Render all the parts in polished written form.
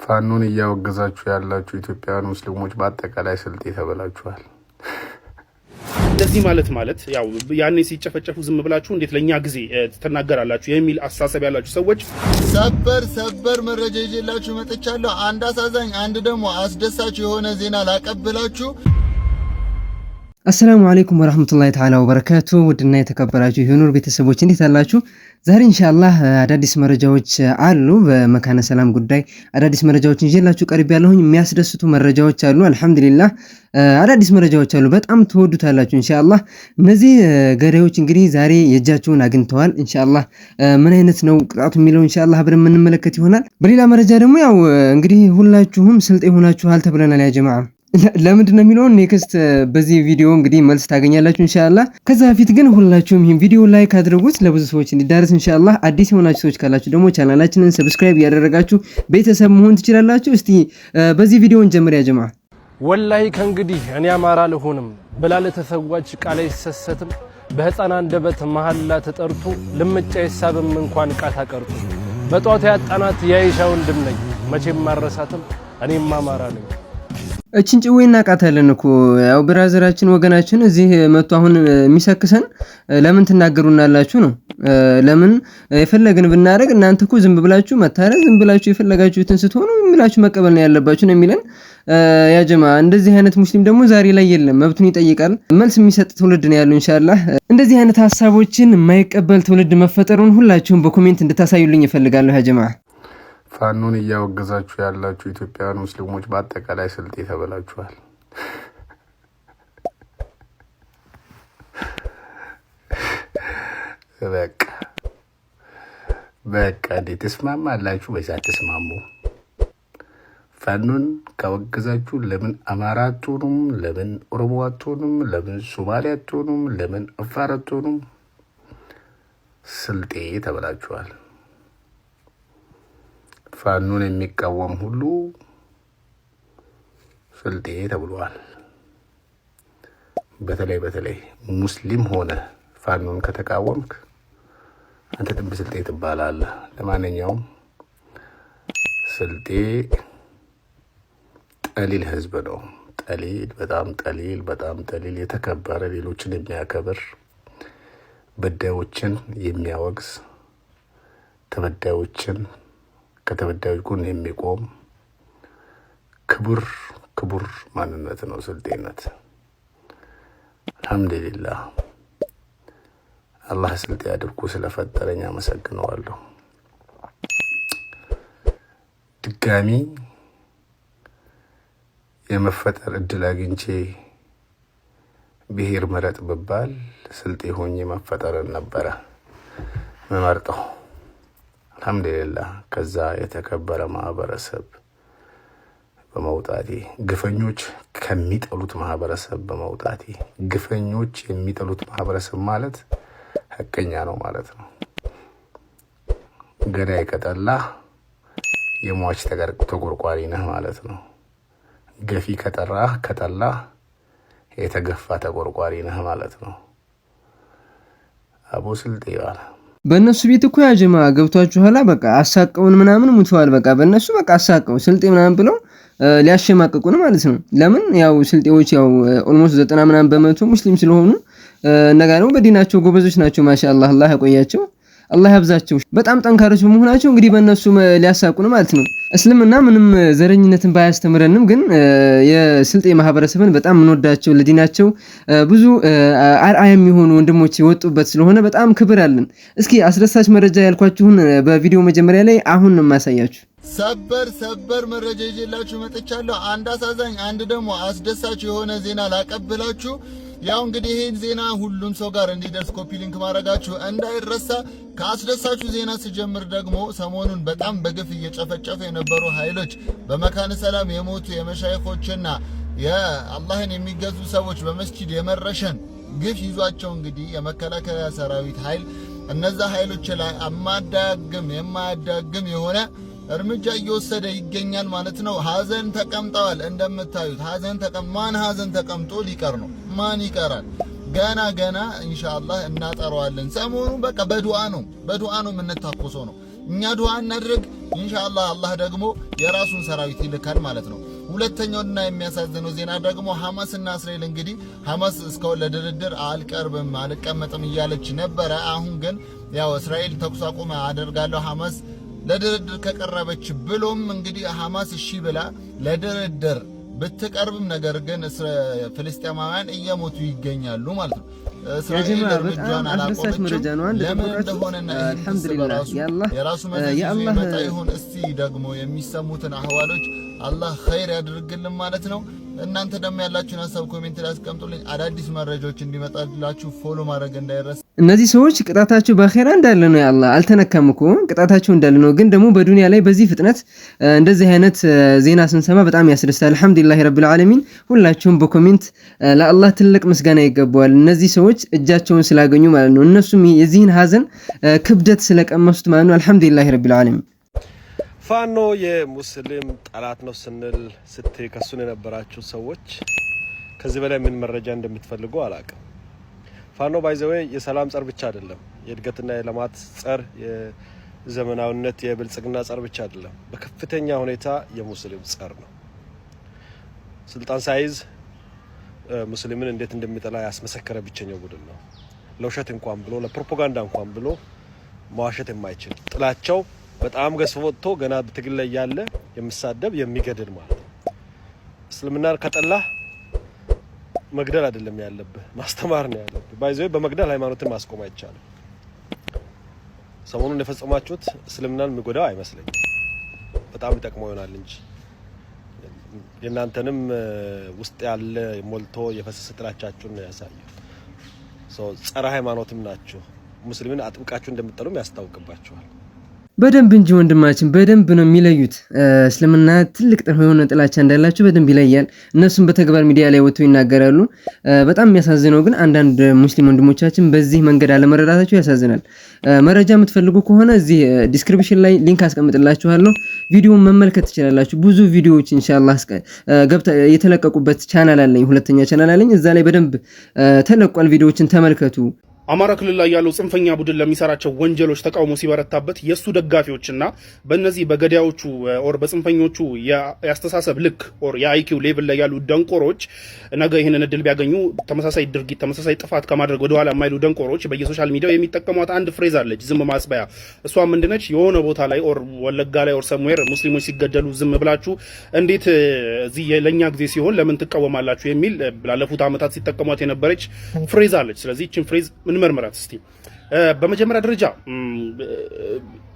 ፋኖን እያወገዛችሁ ያላችሁ ኢትዮጵያውያን ሙስሊሞች በአጠቃላይ ስልጤ ተበላችኋል። እንደዚህ ማለት ያው ያኔ ሲጨፈጨፉ ዝም ብላችሁ እንዴት ለኛ ጊዜ ተናገራላችሁ የሚል አስተሳሰብ ያላችሁ ሰዎች ሰበር መረጃ ይዤላችሁ መጥቻለሁ። አንድ አሳዛኝ አንድ ደግሞ አስደሳች የሆነ ዜና ላቀብላችሁ። አሰላሙ አለይኩም ወራህመቱላሂ ተዓላ ወበረካቱ። ውድና የተከበራችሁ የኑር ቤተሰቦች እንዴት አላችሁ? ዛሬ ኢንሻአላህ አዳዲስ መረጃዎች አሉ። በመካነ ሰላም ጉዳይ አዳዲስ መረጃዎችን ይዤላችሁ ቀርቤያለሁ። የሚያስደስቱ መረጃዎች አሉ። አልহামዱሊላህ አዳዲስ መረጃዎች አሉ። በጣም ትወዱታላችሁ ኢንሻአላህ። እነዚህ ገዳዮች እንግዲህ ዛሬ የእጃቸውን አግኝተዋል። ኢንሻአላህ ምን አይነት ነው ቅጣቱ የሚለው ኢንሻአላህ አብረን የምንመለከት ይሆናል። በሌላ መረጃ ደግሞ ያው እንግዲህ ሁላችሁም ስልጤ ሆናችኋል ተብለናል ያ ጀማዓ። ለምንድን ነው የሚለውን ኔክስት በዚህ ቪዲዮ እንግዲህ መልስ ታገኛላችሁ ኢንሻአላህ። ከዛ በፊት ግን ሁላችሁም ይሄን ቪዲዮ ላይክ አድርጉት ለብዙ ሰዎች እንዲዳረስ ኢንሻአላህ። አዲስ የሆናችሁ ሰዎች ካላችሁ ደግሞ ቻናላችንን ሰብስክራይብ ያደረጋችሁ ቤተሰብ መሆን ትችላላችሁ። እስቲ በዚህ ቪዲዮ እንጀምር ያ ጀማዓ። ወላሂ ከእንግዲህ እኔ አማራ ልሆንም ብላ ለተሰዋች ቃል አይሰሰትም። በህፃን አንደበት መሐላ ተጠርቶ ልምጫ ይሳብም እንኳን ቃታ ቀርቶ በጧት ያጣናት የአይሻ ወንድም ነኝ መቼም ማረሳትም እኔም አማራ ነኝ። እቺን ጭዌ እናቃታለን እኮ ያው ብራዘራችን ወገናችን እዚህ መጥቶ አሁን የሚሰክሰን ለምን ትናገሩናላችሁ ነው። ለምን የፈለግን ብናረግ እናንተ እኮ ዝም ብላችሁ መታረግ ዝም ብላችሁ የፈለጋችሁትን ስትሆኑ የሚላችሁ መቀበል ነው ያለባችሁ ነው የሚለን ያ ጀማዓ። እንደዚህ አይነት ሙስሊም ደግሞ ዛሬ ላይ የለም። መብቱን ይጠይቃል። መልስ የሚሰጥ ትውልድ ነው ያለው ኢንሻአላህ። እንደዚህ አይነት ሐሳቦችን የማይቀበል ትውልድ መፈጠሩን ሁላችሁም በኮሜንት እንድታሳዩልኝ እፈልጋለሁ ያ ጀማዓ። ፋኖን እያወገዛችሁ ያላችሁ ኢትዮጵያውያን ሙስሊሞች በአጠቃላይ ስልጤ ተበላችኋል። በቃ እንዴት ተስማማላችሁ ወይስ አትስማሙ? ፋኖን ካወገዛችሁ ለምን አማራ አትሆኑም? ለምን ኦሮሞ አትሆኑም? ለምን ሶማሌ አትሆኑም? ለምን አፋር አትሆኑም? ስልጤ ተበላችኋል። ፋኖን የሚቃወም ሁሉ ስልጤ ተብሏል። በተለይ ሙስሊም ሆነ ፋኖን ከተቃወምክ አንተ ጥንብ ስልጤ ትባላለህ። ለማንኛውም ስልጤ ጠሊል ህዝብ ነው። በጣም ጠሊል የተከበረ ሌሎችን የሚያከብር በዳዮችን የሚያወግዝ ተበዳዮችን ከተበዳዮች ጎን የሚቆም ክቡር ማንነት ነው ስልጤነት። አልহামዱሊላህ አላህ ስልጤ አድርጎ ስለፈጠረኝ አመሰግነዋለሁ። ድጋሚ የመፈጠር እድል አግኝቼ ብሔር መረጥ ብባል ስልጤ ሆኜ መፈጠርን ነበረ መመርጠው። አልহামዱሊላህ ከዛ የተከበረ ማህበረሰብ በመውጣቴ ግፈኞች ከሚጠሉት ማህበረሰብ በመውጣቴ ግፈኞች የሚጠሉት ማህበረሰብ ማለት ሐቀኛ ነው ማለት ነው። ገዳይ ከጠላ የሟች ተቆርቋሪ ነህ ማለት ነው። ገፊ ከጠላ የተገፋ ተቆርቋሪ ነህ ማለት ነው። አቡ ስልጤ ይባላል። በእነሱ ቤት እኮ ያ ጀማዓ ገብቷችኋል። በቃ አሳቀውን ምናምን ሙተዋል። በቃ በእነሱ በቃ አሳቀው ስልጤ ምናምን ብለው ሊያሸማቅቁን ማለት ነው። ለምን ያው ስልጤዎች ያው ኦልሞስት 90 ምናምን በመቶ ሙስሊም ስለሆኑ እነጋ ነው በዲናቸው ጎበዞች ናቸው። ማሻአላህ አላህ ያቆያቸው፣ አላህ ያብዛቸው። በጣም ጠንካሮች በመሆናቸው እንግዲህ በእነሱ ሊያሳቁን ማለት ነው። እስልምና ምንም ዘረኝነትን ባያስተምረንም ግን የስልጤ ማህበረሰብን በጣም እንወዳቸው ለዲናቸው ብዙ አርአያ የሚሆኑ ወንድሞች የወጡበት ስለሆነ በጣም ክብር አለን። እስኪ አስደሳች መረጃ ያልኳችሁን በቪዲዮ መጀመሪያ ላይ አሁን ነው የማሳያችሁ። ሰበር መረጃ ይዤላችሁ መጥቻለሁ። አንድ አሳዛኝ አንድ ደግሞ አስደሳች የሆነ ዜና ላቀብላችሁ። ያው እንግዲህ ይሄን ዜና ሁሉም ሰው ጋር እንዲደርስ ኮፒ ሊንክ ማድረጋችሁ እንዳይረሳ። ከአስደሳቹ ዜና ሲጀምር ደግሞ ሰሞኑን በጣም በግፍ እየጨፈጨፉ የነበሩ ኃይሎች በመካነ ሰላም የሞቱ የመሻይኾችና የአላህን የሚገዙ ሰዎች በመስጂድ የመረሸን ግፍ ይዟቸው እንግዲህ የመከላከያ ሰራዊት ኃይል እነዛ ኃይሎች ላይ የማያዳግም የሆነ እርምጃ እየወሰደ ይገኛል ማለት ነው። ሀዘን ተቀምጠዋል። እንደምታዩት ማን ሀዘን ተቀምጦ ሊቀር ነው? ማን ይቀራል? ገና ኢንሻአላህ እናጠራዋለን። ሰሞኑ በቃ በዱዓ ነው የምንታኮሰው ነው። እኛ ዱዓ እናድርግ፣ ኢንሻአላህ አላህ ደግሞ የራሱን ሰራዊት ይልካል ማለት ነው። ሁለተኛውና የሚያሳዝነው ዜና ደግሞ ሐማስና እስራኤል እንግዲህ ሐማስ እስካሁን ለድርድር አልቀመጥም እያለች ነበረ። አሁን ግን ያው እስራኤል ተኩስ አቁም አደርጋለሁ ሐማስ ለድርድር ከቀረበች ብሎም እንግዲህ ሐማስ እሺ ብላ ለድርድር ብትቀርብም ነገር ግን ፍልስጤማውያን እየሞቱ ይገኛሉ ማለት ነው። እስራኤል እርምጃን አላቆመችም። ለምን እንደሆነና አልሐምዱሊላህ የራሱ መጣ ይሁን። እስቲ ደግሞ የሚሰሙትን አህዋሎች አላህ ኸይር ያድርግልን ማለት ነው። እናንተ ደግሞ ያላችሁን ሐሳብ ኮሜንት ላይ አስቀምጡልኝ። አዳዲስ መረጃዎች እንዲመጣላችሁ ፎሎ ማድረግ እንዳይረሳ። እነዚህ ሰዎች ቅጣታቸው በአኺራ እንዳለ ነው። ያአላህ አልተነካም እኮ ቅጣታቸው እንዳለ ነው። ግን ደግሞ በዱንያ ላይ በዚህ ፍጥነት እንደዚህ አይነት ዜና ስንሰማ በጣም ያስደስታል። አልሐምዱሊላህ ረብል ዓለሚን። ሁላችሁም በኮሜንት ለአላህ ትልቅ ምስጋና ይገባዋል። እነዚህ ሰዎች እጃቸውን ስላገኙ ማለት ነው። እነሱም የዚህን ሀዘን ክብደት ስለቀመሱት ማለት ነው። አልሐምዱሊላህ ረብል ዓለሚን። ፋኖ የሙስሊም ጠላት ነው ስንል ስትከሱን የነበራችሁ ሰዎች ከዚህ በላይ ምን መረጃ እንደምትፈልጉ አላውቅም። ፋኖ ባይዘዌ የሰላም ጸር ብቻ አይደለም፣ የእድገትና የልማት ጸር፣ የዘመናዊነት የብልጽግና ጸር ብቻ አይደለም፣ በከፍተኛ ሁኔታ የሙስሊም ጸር ነው። ስልጣን ሳይዝ ሙስሊምን እንዴት እንደሚጠላ ያስመሰከረ ብቸኛው ቡድን ነው። ለውሸት እንኳን ብሎ ለፕሮፓጋንዳ እንኳን ብሎ መዋሸት የማይችል ጥላቸው በጣም ገዝፎ ወጥቶ ገና በትግል ላይ ያለ የሚሳደብ የሚገድል ማለት ነው። እስልምናን ከጠላህ መግደል አይደለም ያለብህ፣ ማስተማር ነው ያለብህ። ባይዘው በመግደል ሃይማኖትን ማስቆም አይቻልም። ሰሞኑን የፈጸማችሁት እስልምናን የሚጎዳው አይመስለኝም። በጣም ይጠቅመው ይሆናል እንጂ የእናንተንም ውስጥ ያለ ሞልቶ የፈሰሰ ጥላቻችሁን ነው ያሳየው። ጸረ ሃይማኖትም ናችሁ። ሙስሊምን አጥብቃችሁ እንደምትጠሉም ያስታውቅባችኋል። በደንብ እንጂ ወንድማችን በደንብ ነው የሚለዩት። እስልምና ትልቅ የሆነ ጥላቻ እንዳላችሁ በደንብ ይለያል። እነሱም በተግባር ሚዲያ ላይ ወጥተው ይናገራሉ። በጣም የሚያሳዝነው ግን አንዳንድ ሙስሊም ወንድሞቻችን በዚህ መንገድ አለመረዳታቸው ያሳዝናል። መረጃ የምትፈልጉ ከሆነ እዚህ ዲስክሪፕሽን ላይ ሊንክ አስቀምጥላችኋለሁ። ቪዲዮውን መመልከት ትችላላችሁ። ብዙ ቪዲዮዎች ኢንሻአላህ የተለቀቁበት ቻናል አለኝ፣ ሁለተኛ ቻናል አለኝ። እዛ ላይ በደንብ ተለቋል። ቪዲዮዎችን ተመልከቱ። አማራ ክልል ላይ ያለው ጽንፈኛ ቡድን ለሚሰራቸው ወንጀሎች ተቃውሞ ሲበረታበት የሱ ደጋፊዎችና በእነዚህ በገዳዮቹ ኦር በጽንፈኞቹ የአስተሳሰብ ልክ ኦር የአይኪው ሌቭል ላይ ያሉ ደንቆሮች ነገ ይህንን እድል ቢያገኙ ተመሳሳይ ድርጊት ተመሳሳይ ጥፋት ከማድረግ ወደኋላ የማይሉ ደንቆሮች በየሶሻል ሚዲያው የሚጠቀሟት አንድ ፍሬዝ አለች፣ ዝም ማስበያ። እሷ ምንድነች? የሆነ ቦታ ላይ ኦር ወለጋ ላይ ኦር ሰምዌር ሙስሊሞች ሲገደሉ ዝም ብላችሁ እንዴት እዚህ ለኛ ጊዜ ሲሆን ለምን ትቃወማላችሁ የሚል ላለፉት ዓመታት ሲጠቀሟት የነበረች ፍሬዝ አለች። ስለዚህ እቺን ፍሬዝ እንመርምራት እስቲ። በመጀመሪያ ደረጃ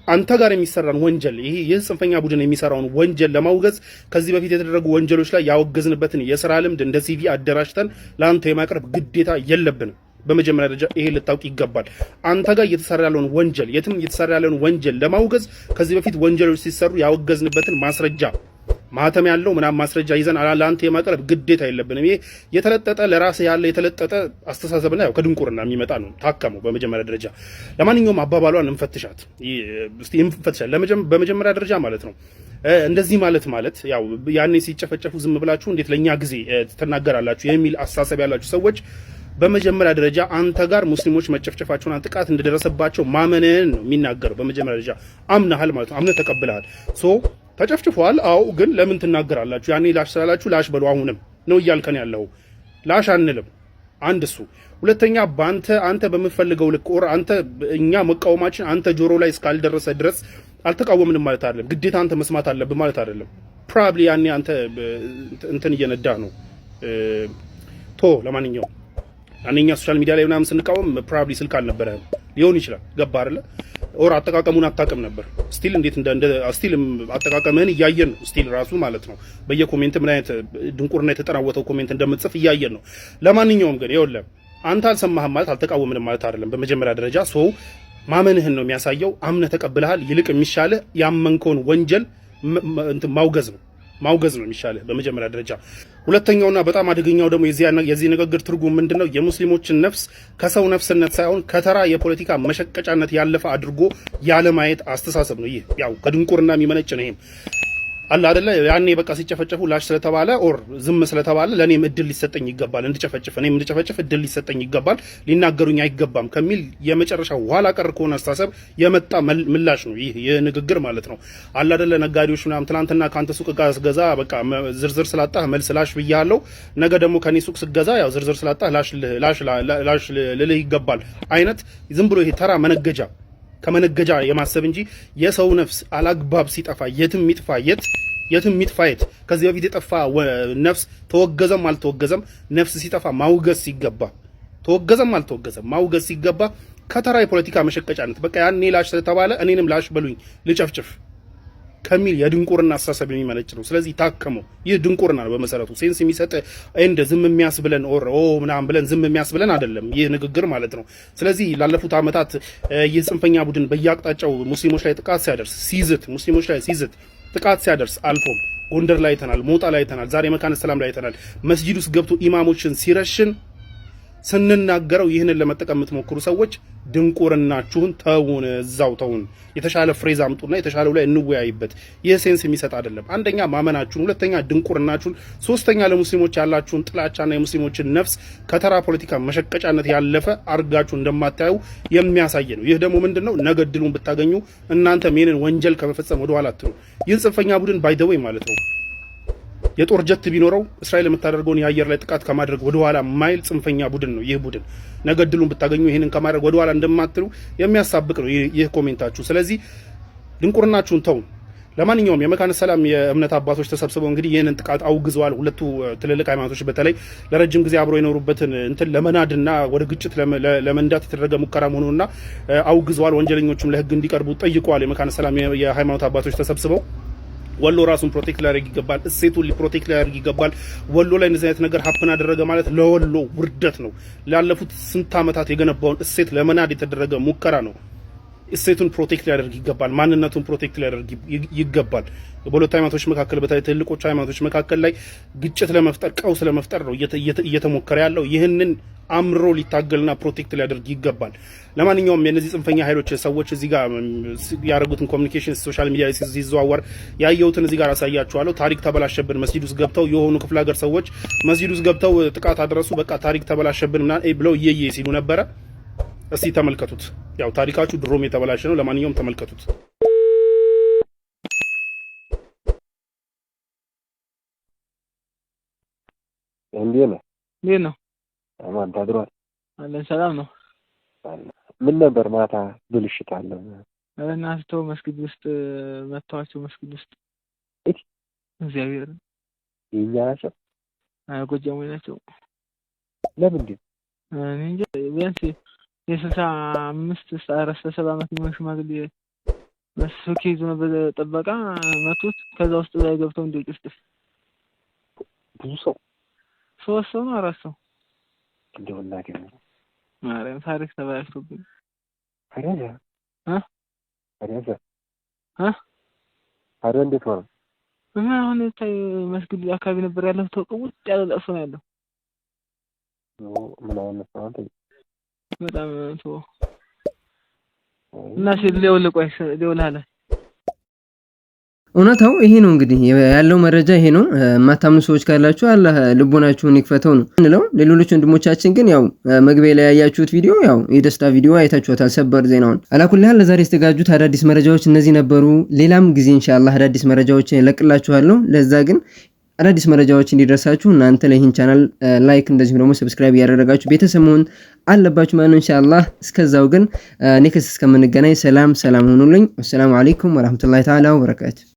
አንተ ጋር የሚሰራን ወንጀል ይህ ጽንፈኛ ቡድን የሚሰራውን ወንጀል ለማውገዝ ከዚህ በፊት የተደረጉ ወንጀሎች ላይ ያወገዝንበትን የሥራ ልምድ እንደ ሲቪ አደራጅተን ለአንተ የማቅረብ ግዴታ የለብንም። በመጀመሪያ ደረጃ ይሄ ልታውቅ ይገባል። አንተ ጋር እየተሰራ ያለውን ወንጀል የትም እየተሰራ ያለውን ወንጀል ለማውገዝ ከዚህ በፊት ወንጀሎች ሲሰሩ ያወገዝንበትን ማስረጃ ማህተም ያለው ምናምን ማስረጃ ይዘን ለአንተ የማቅረብ ግዴታ የለብንም። ይሄ የተለጠጠ ለራስ ያለ የተለጠጠ አስተሳሰብና ያው ከድንቁርና የሚመጣ ነው። ታከመው በመጀመሪያ ደረጃ። ለማንኛውም አባባሏን እንፈትሻት እስቲ እንፈትሻት በመጀመሪያ ደረጃ ማለት ነው። እንደዚህ ማለት ያው ያኔ ሲጨፈጨፉ ዝም ብላችሁ እንዴት ለኛ ጊዜ ትናገራላችሁ የሚል አስተሳሰብ ያላችሁ ሰዎች በመጀመሪያ ደረጃ አንተ ጋር ሙስሊሞች መጨፍጨፋቸውና ጥቃት እንደደረሰባቸው ማመንን ነው የሚናገረው። በመጀመሪያ ደረጃ አምነሃል ማለት ነው። አምነህ ተቀብለሃል። ተጨፍጭፏል። አዎ፣ ግን ለምን ትናገራላችሁ? ያኔ ላሽ ስላላችሁ ላሽ በሉ አሁንም ነው እያልከን ያለው። ላሽ አንልም። አንድ እሱ። ሁለተኛ አንተ በምትፈልገው ልክ ኦር አንተ እኛ መቃወማችን አንተ ጆሮ ላይ እስካልደረሰ ድረስ አልተቃወምንም ማለት አይደለም። ግዴታ አንተ መስማት አለብህ ማለት አይደለም። ፕሮባብሊ ያኔ አንተ እንትን እየነዳህ ነው። ለማንኛውም ያኔኛ ሶሻል ሚዲያ ላይ ምናምን ስንቃወም ፕሮባብሊ ስልክ አልነበረህም ሊሆን ይችላል። ገባ አይደለ? ኦር አጠቃቀሙን አታውቅም ነበር። ስቲል እንዴት ስቲል አጠቃቀምህን እያየን ነው። ስቲል ራሱ ማለት ነው በየኮሜንት ምን አይነት ድንቁርና የተጠናወተው ኮሜንት እንደምትጽፍ እያየን ነው። ለማንኛውም ግን ይኸውልህ አንተ አልሰማህም ማለት አልተቃወምንም ማለት አይደለም። በመጀመሪያ ደረጃ ማመንህን ነው የሚያሳየው። አምነህ ተቀብለሃል። ይልቅ የሚሻልህ ያመንከውን ወንጀል ማውገዝ ነው የሚሻልህ በመጀመሪያ ደረጃ። ሁለተኛውና በጣም አደገኛው ደግሞ የዚህ ንግግር ትርጉም ምንድነው? የሙስሊሞችን ነፍስ ከሰው ነፍስነት ሳይሆን ከተራ የፖለቲካ መሸቀጫነት ያለፈ አድርጎ ያለማየት አስተሳሰብ ነው። ይህ ያው ከድንቁርና የሚመነጭ ነው። ይሄም አለ አይደለ ያኔ በቃ ሲጨፈጨፉ ላሽ ስለተባለ ኦር ዝም ስለተባለ ለኔም እድል ሊሰጠኝ ይገባል እንድጨፈጭፍ እኔም እንድጨፈጭፍ እድል ሊሰጠኝ ይገባል ሊናገሩኝ አይገባም ከሚል የመጨረሻ ኋላ ቀር ከሆነ አስተሳሰብ የመጣ ምላሽ ነው ይህ የንግግር ማለት ነው። አለ አይደለ ነጋዴዎች ምናምን ትናንትና ካንተ ሱቅ ጋር ስገዛ በቃ ዝርዝር ስላጣህ መልስ ላሽ ብያለሁ፣ ነገ ደግሞ ከኔ ሱቅ ስገዛ ያው ዝርዝር ስላጣህ ላሽ ልልህ ይገባል አይነት ዝም ብሎ ይሄ ተራ መነገጃ ከመነገጃ የማሰብ እንጂ የሰው ነፍስ አላግባብ ሲጠፋ የትም ይጥፋ የት ከዚህ በፊት የጠፋ ነፍስ ተወገዘም አልተወገዘም ነፍስ ሲጠፋ ማውገዝ ሲገባ ተወገዘም አልተወገዘም ማውገዝ ሲገባ ከተራ የፖለቲካ መሸቀጫነት በቃ ያኔ ላሽ ስለተባለ እኔንም ላሽ በሉኝ ልጨፍጭፍ ከሚል የድንቁርና አስተሳሰብ የሚመነጭ ነው። ስለዚህ ታከመው። ይህ ድንቁርና ነው በመሰረቱ ሴንስ የሚሰጥ እንደ ዝም የሚያስብለን ምናምን ብለን ዝም የሚያስብለን አይደለም ይህ ንግግር ማለት ነው። ስለዚህ ላለፉት ዓመታት ይህ ጽንፈኛ ቡድን በየአቅጣጫው ሙስሊሞች ላይ ጥቃት ሲያደርስ ጥቃት ሲያደርስ አልፎም ጎንደር ላይ አይተናል፣ ሞጣ ላይ አይተናል፣ ዛሬ መካነ ሰላም ላይ አይተናል። መስጂድ ውስጥ ገብቶ ኢማሞችን ሲረሽን ስንናገረው ይህንን ለመጠቀም የምትሞክሩ ሰዎች ድንቁርናችሁን ተውን፣ እዛው ተውን። የተሻለ ፍሬዝ አምጡና የተሻለው ላይ እንወያይበት። ይህ ሴንስ የሚሰጥ አይደለም። አንደኛ ማመናችሁን፣ ሁለተኛ ድንቁርናችሁን፣ ሶስተኛ ለሙስሊሞች ያላችሁን ጥላቻና የሙስሊሞችን ነፍስ ከተራ ፖለቲካ መሸቀጫነት ያለፈ አርጋችሁ እንደማታዩ የሚያሳይ ነው። ይህ ደግሞ ምንድነው ነገ ዕድሉን ብታገኙ እናንተም ይህንን ወንጀል ከመፈጸም ወደ ኋላ አትሉ። ይህን ጽንፈኛ ቡድን ባይ ዘ ዌይ ማለት ነው የጦር ጀት ቢኖረው እስራኤል የምታደርገውን የአየር ላይ ጥቃት ከማድረግ ወደ ኋላ ማይል ጽንፈኛ ቡድን ነው ይህ ቡድን። ነገ ዕድሉን ብታገኙ ይሄንን ከማድረግ ወደ ኋላ እንደማትሉ የሚያሳብቅ ነው ይህ ኮሜንታችሁ። ስለዚህ ድንቁርናችሁን ተው። ለማንኛውም የመካነ ሰላም የእምነት አባቶች ተሰብስበው እንግዲህ ይህንን ጥቃት አውግዘዋል። ሁለቱ ትልልቅ ሃይማኖቶች በተለይ ለረጅም ጊዜ አብሮ የኖሩበትን እንትን ለመናድና ወደ ግጭት ለመንዳት የተደረገ ሙከራ መሆኑና አውግዘዋል። ወንጀለኞቹም ለህግ እንዲቀርቡ ጠይቀዋል። የመካነ ሰላም የሃይማኖት አባቶች ተሰብስበው ወሎ ራሱን ፕሮቴክት ሊያደርግ ይገባል። እሴቱን ፕሮቴክት ሊያደርግ ይገባል። ወሎ ላይ እንደዚህ አይነት ነገር ሀፕን አደረገ ማለት ለወሎ ውርደት ነው። ላለፉት ስንት ዓመታት የገነባውን እሴት ለመናድ የተደረገ ሙከራ ነው። እሴቱን ፕሮቴክት ሊያደርግ ይገባል። ማንነቱን ፕሮቴክት ሊያደርግ ይገባል። በሁለቱ ሃይማኖቶች መካከል በተለይ ትልልቆቹ ሃይማኖቶች መካከል ላይ ግጭት ለመፍጠር ቀውስ ለመፍጠር ነው እየተሞከረ ያለው። ይህንን አምሮ ሊታገልና ፕሮቴክት ሊያደርግ ይገባል። ለማንኛውም የነዚህ ጽንፈኛ ኃይሎች ሰዎች እዚህ ጋር ያደረጉትን ኮሚኒኬሽን ሶሻል ሚዲያ ሲዘዋወር ያየሁትን እዚህ ጋር አሳያችኋለሁ። ታሪክ ተበላሸብን፣ መስጂድ ውስጥ ገብተው የሆኑ ክፍለ ሀገር ሰዎች መስጂድ ውስጥ ገብተው ጥቃት አደረሱ፣ በቃ ታሪክ ተበላሸብን ብለው እየየ ሲሉ ነበረ። እስቲ ተመልከቱት። ያው ታሪካችሁ ድሮም የተበላሸ ነው። ለማንኛውም ተመልከቱት። እንዴት ነው? አማን ታድሯል? አለን ሰላም ነው። ምን ነበር ማታ ብልሽት አለ? እናንተው መስጊድ ውስጥ መታዋቸው። መስጊድ ውስጥ እግዚአብሔር የኛ ናቸው? ጎጃሞች ናቸው። ለምንድን? እኔ እንጃ። ቢያንስ የ65-67 ዓመት የሚሆን ሽማግሌ መስኪ ይዞ ነበር ጥበቃ መቱት። ከዛ ውስጥ ላይ ገብተው እንዲወጭ ውስጥ ብዙ ሰው 3 ሰው ነው 4 ሰው እንደው እናገኝ ማርያም ታሪክ ተበላሽቶብኝ። አረ እንዴት ነው? እና አሁን መስጊድ አካባቢ ነበር ያለው። ተቀውጥ ያለ ለቅሶ ነው ያለው። ምን አይነት ነው አንተ? በጣም ተው እና ሊውልሃለ እውነታው ይሄ ነው። እንግዲህ ያለው መረጃ ይሄ ነው። የማታምኑ ሰዎች ካላችሁ አላህ ልቦናችሁን ይክፈተው ነው እንለው። ሌሎች ወንድሞቻችን ግን ያው መግቢያ ላይ ያያችሁት ቪዲዮ ያው የደስታ ቪዲዮ አይታችሁታል። ሰበር ዜናውን አላኩልህ ለዛሬ የተዘጋጁት አዳዲስ መረጃዎች እነዚህ ነበሩ። ሌላም ጊዜ ኢንሻአላህ አዳዲስ መረጃዎችን እለቅላችኋለሁ። ለዛ ግን አዳዲስ መረጃዎች እንዲደርሳችሁ እናንተ ለይህን ቻናል ላይክ እንደዚሁ ደግሞ ሰብስክራይብ ያደረጋችሁ ቤተሰብ መሆን አለባችሁ ማለት ነው ኢንሻአላህ። እስከዛው ግን ኔክስት እስከምንገናኝ ሰላም ሁኑልኝ። ወሰላሙ አለይኩም ወራህመቱላሂ ተዓላ ወበረካቱ።